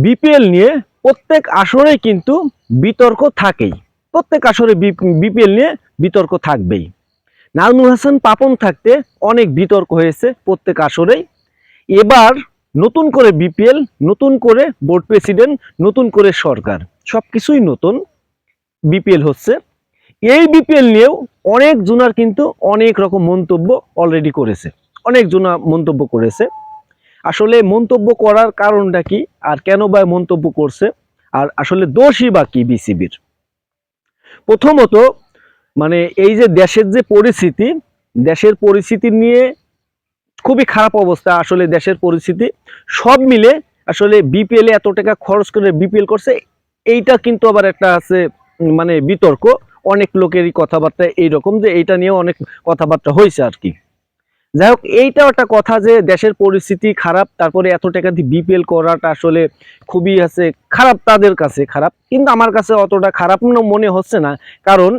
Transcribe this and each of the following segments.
BPL নিয়ে প্রত্যেক আসরে কিন্তু বিতর্ক থাকেই। প্রত্যেক আসরে বিপিএল নিয়ে বিতর্ক থাকবেই। নাজমুল হাসান পাপন থাকতে অনেক বিতর্ক হয়েছে প্রত্যেক আসরেই। এবার নতুন করে বিপিএল, নতুন করে বোর্ড প্রেসিডেন্ট, নতুন করে সরকার, সবকিছুই নতুন। বিপিএল হচ্ছে, এই বিপিএল নিয়েও অনেক জুনার কিন্তু অনেক রকম মন্তব্য অলরেডি করেছে, অনেক জুনা মন্তব্য করেছে। আসলে মন্তব্য করার কারণটা কি, আর কেন বা মন্তব্য করছে, আর আসলে দোষী বা কি বিসিবির? প্রথমত মানে এই যে দেশের পরিস্থিতি নিয়ে খুবই খারাপ অবস্থা। আসলে দেশের পরিস্থিতি সব মিলে আসলে বিপিএল এ এত টাকা খরচ করে বিপিএল করছে, এইটা কিন্তু আবার একটা আছে মানে বিতর্ক। অনেক লোকেরই কথাবার্তা এইরকম যে এইটা নিয়ে অনেক কথাবার্তা হয়েছে আর কি। যাই হোক, এইটাও একটা কথা যে দেশের পরিস্থিতি খারাপ, তারপরে এত টাকা দিয়ে বিপিএল করাটা আসলে খুবই আছে খারাপ, তাদের কাছে খারাপ, কিন্তু আমার কাছে অতটা খারাপ মনে হচ্ছে না। কারণ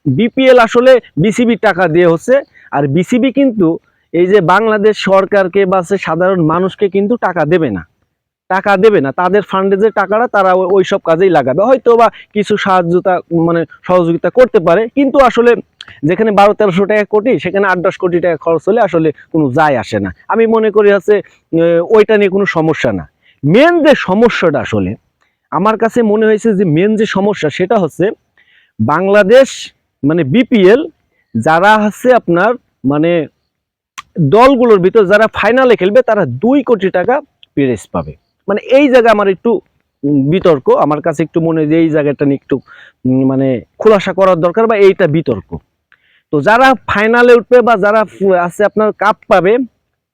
বিপিএল আসলে বিসিবির টাকা দিয়ে হচ্ছে, আর বিসিবি কিন্তু এই যে বাংলাদেশ সরকারকে বা সাধারণ মানুষকে কিন্তু টাকা দেবে না, তাদের ফান্ডে যে টাকাটা তারা ওই সব কাজেই লাগাবে, হয়তো বা কিছু সহযোগিতা করতে পারে, কিন্তু আসলে যেখানে 1200-1300 টাকা কোটি, সেখানে 8-10 কোটি টাকা খরচ হলে আসলে কোনো যায় আসে না। আমি মনে করি আছে ওইটা নিয়ে কোনো সমস্যা না। মেন যে সমস্যাটা আসলে আমার কাছে মনে হয়েছে যে মেন যে সমস্যা সেটা হচ্ছে বাংলাদেশ মানে বিপিএল যারা আছে আপনার মানে দলগুলোর ভিতর যারা ফাইনালে খেলবে তারা 2 কোটি টাকা প্রাইজ পাবে। মানে এই জায়গা আমার একটু বিতর্ক, আমার কাছে একটু মনে হয় যে এই জায়গাটা নিয়ে একটু মানে খোলাসা করার দরকার, বা এইটা বিতর্ক। তো যারা ফাইনালে উঠবে বা যারা আছে আপনার কাপ পাবে,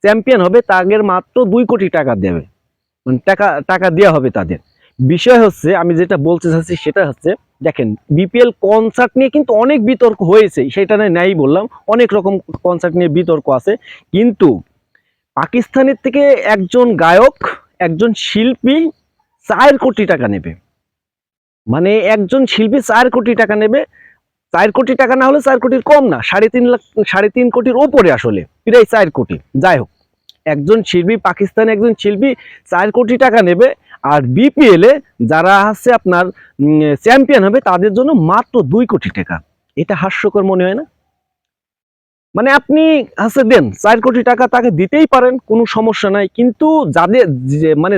চ্যাম্পিয়ন হবে, তাদের মাত্র 2 কোটি টাকা দেবে, মানে টাকা দেওয়া হবে তাদের। বিষয় হচ্ছে আমি যেটা বলতে চাচ্ছি সেটা হচ্ছে, দেখেন বিপিএল কনসার্ট নিয়ে কিন্তু অনেক বিতর্ক হয়েছে, সেটা নাই বললাম, অনেক রকম কনসার্ট নিয়ে বিতর্ক আছে। কিন্তু পাকিস্তানের থেকে একজন গায়ক, একজন শিল্পী 4 কোটি টাকা নেবে, মানে একজন শিল্পী 4 কোটি টাকা নেবে। 4 কোটি টাকা না হলে 4 কোটির কম না, 3.5 কোটির ওপরে আসলে, প্রায় 4 কোটি। যাই হোক, একজন শিল্পী, পাকিস্তানে একজন শিল্পী 4 কোটি টাকা নেবে, আর বিপিএল এ যারা আছে আপনার চ্যাম্পিয়ন হবে তাদের জন্য মাত্র 2 কোটি টাকা। এটা হাস্যকর মনে হয় না? মানে আপনি আছে দেন 4 কোটি টাকা, তাকে দিতেই পারেন, কোনো সমস্যা নাই, কিন্তু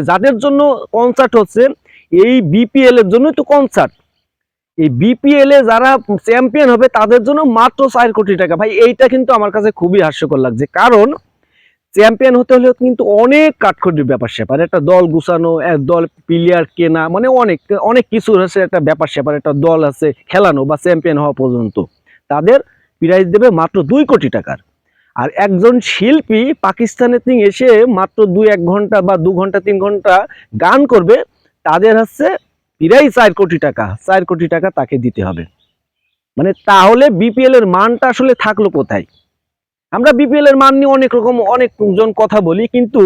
যাদের জন্য কনসার্ট হচ্ছে, এই বিপিএল এর জন্যই তো কনসার্ট। এই বিপিএল এ যারা চ্যাম্পিয়ন হবে তাদের জন্য মাত্র 4 কোটি টাকা। ভাই এইটা কিন্তু আমার কাছে খুবই হাস্যকর লাগছে, কারণ চ্যাম্পিয়ন হতে হলে কিন্তু অনেক কাঠখড়ির ব্যাপার স্যাপার, একটা দল গুছানো, এক দল প্লেয়ার কেনা, মানে অনেক অনেক কিছু আছে, একটা ব্যাপার স্যাপার, একটা দল আছে খেলানো বা চ্যাম্পিয়ন হওয়া পর্যন্ত। তাদের প্রাইজ দেবে মাত্র 2 কোটি টাকার। আর একজন শিল্পী পাকিস্তানের থেকে এসে মাত্র 2-1 ঘন্টা বা 2 ঘন্টা 3 ঘন্টা গান করবে, তাদের হচ্ছে প্রায় 4 কোটি টাকা, 4 কোটি টাকা তাকে দিতে হবে। মানে তাহলে বিপিএল এর মানটা আসলে থাকলো কোথায়? আমরা বিপিএল এর মান নিয়ে অনেকজন কথা বলি, কিন্তু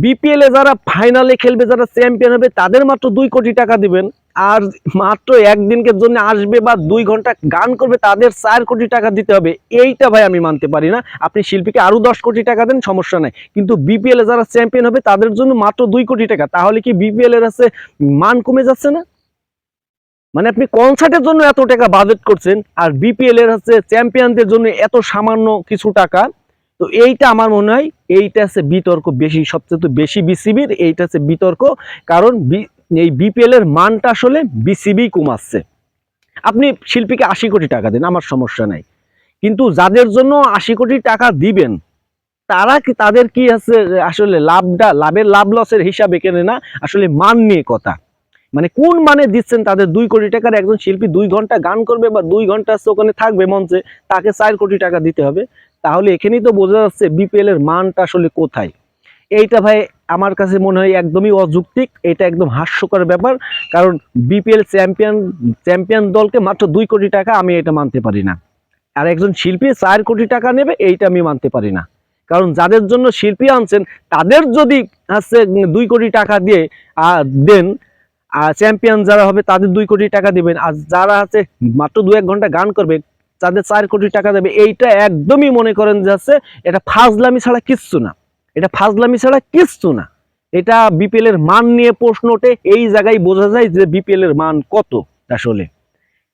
বিপিএল এ যারা ফাইনালে খেলবে, যারা চ্যাম্পিয়ন হবে, তাদের মাত্র 2 কোটি টাকা দিবেন, আর মাত্র একদিনের জন্য আসবে বা 2 ঘন্টা গান করবে তাদের 4 কোটি টাকা দিতে হবে। এইটা ভাই আমি মানতে পারি না। আপনি শিল্পীকে আরো 10 কোটি টাকা দেন, সমস্যা নাই, কিন্তু বিপিএল এ যারা চ্যাম্পিয়ন হবে তাদের জন্য মাত্র 2 কোটি টাকা। তাহলে কি বিপিএল এর আছে মান কমে যাচ্ছে না? মানে আপনি কনসার্টের জন্য এত টাকা বাজেট করছেন, আর বিপিএল এর হচ্ছে চ্যাম্পিয়নদের জন্য এত সামান্য কিছু টাকা। তো এইটা আমার মনে হয় এইটা আছে বিতর্ক বেশি, সবচেয়ে বেশি বিসিবির এইটা আছে বিতর্ক। কারণ এই বিপিএল এর মানটা আসলে বিসিবি কমাচ্ছে। আপনি শিল্পীকে 80 কোটি টাকা দেন, আমার সমস্যা নাই, কিন্তু যাদের জন্য 80 কোটি টাকা দিবেন তাদের কি আছে আসলে লাভের লাভ লসের হিসাবে কেনে না, আসলে মান নিয়ে কথা। মানে কোন মানে দিচ্ছেন তাদের 2 কোটি টাকার? একজন শিল্পী 2 ঘন্টা গান করবে বা 2 ঘন্টা ওখানে থাকবে মঞ্চে, তাকে 4 কোটি টাকা দিতে হবে। তাহলে এখানেই তো বোঝা যাচ্ছে বিপিএল এর মানটা আসলে কোথায়। এইটা ভাই আমার কাছে মনে হয় একদমই অযৌক্তিক, এটা একদম হাস্যকর ব্যাপার। কারণ বিপিএল চ্যাম্পিয়ন দলকে মাত্র 2 কোটি টাকা, আমি এটা মানতে পারি না। আর একজন শিল্পী 4 কোটি টাকা নেবে, এইটা আমি মানতে পারি না। কারণ যাদের জন্য শিল্পী আনছেন তাদের যদি হচ্ছে 2 কোটি টাকা দিয়ে দেন, আর চ্যাম্পিয়ন যারা হবে তাদের 2 কোটি টাকা দিবেন, আর যারা আছে মাত্র 2-1 ঘন্টা গান করবে তাদের 4 কোটি টাকা দেবে, এইটা একদমই মনে করেন যে আছে এটা ফাজলামি ছাড়া কিচ্ছু না, এটা ফাজলামি ছাড়া কিচ্ছু না। এটা বিপিএল এর মান নিয়ে প্রশ্ন ওঠে, এই জায়গায় বোঝা যায় যে বিপিএল এর মান কত আসলে।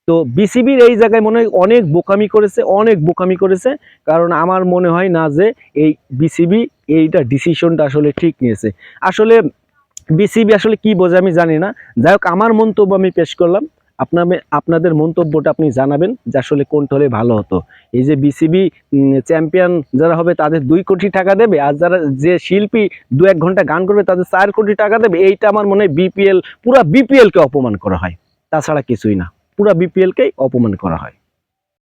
তো বিসিবির এই জায়গায় মনে হয় অনেক বোকামি করেছে, কারণ আমার মনে হয় না যে এই বিসিবি এইটা ডিসিশনটা আসলে ঠিক নিয়েছে। আসলে বিসিবি আসলে কি বোঝে আমি জানি না। যাই হোক, আমার মন্তব্য আমি পেশ করলাম, আপনাদের মন্তব্যটা আপনি জানাবেন যে আসলে কোনটা হলে ভালো হতো। এই যে বিসিবি চ্যাম্পিয়ন যারা হবে তাদের 2 কোটি টাকা দেবে, আর যারা যে শিল্পী 2-1 ঘন্টা গান করবে তাদের 4 কোটি টাকা দেবে, এইটা আমার মনে হয় পুরা বিপিএল কে অপমান করা হয়, তাছাড়া কিছুই না। পুরা বিপিএল কেই অপমান করা হয়।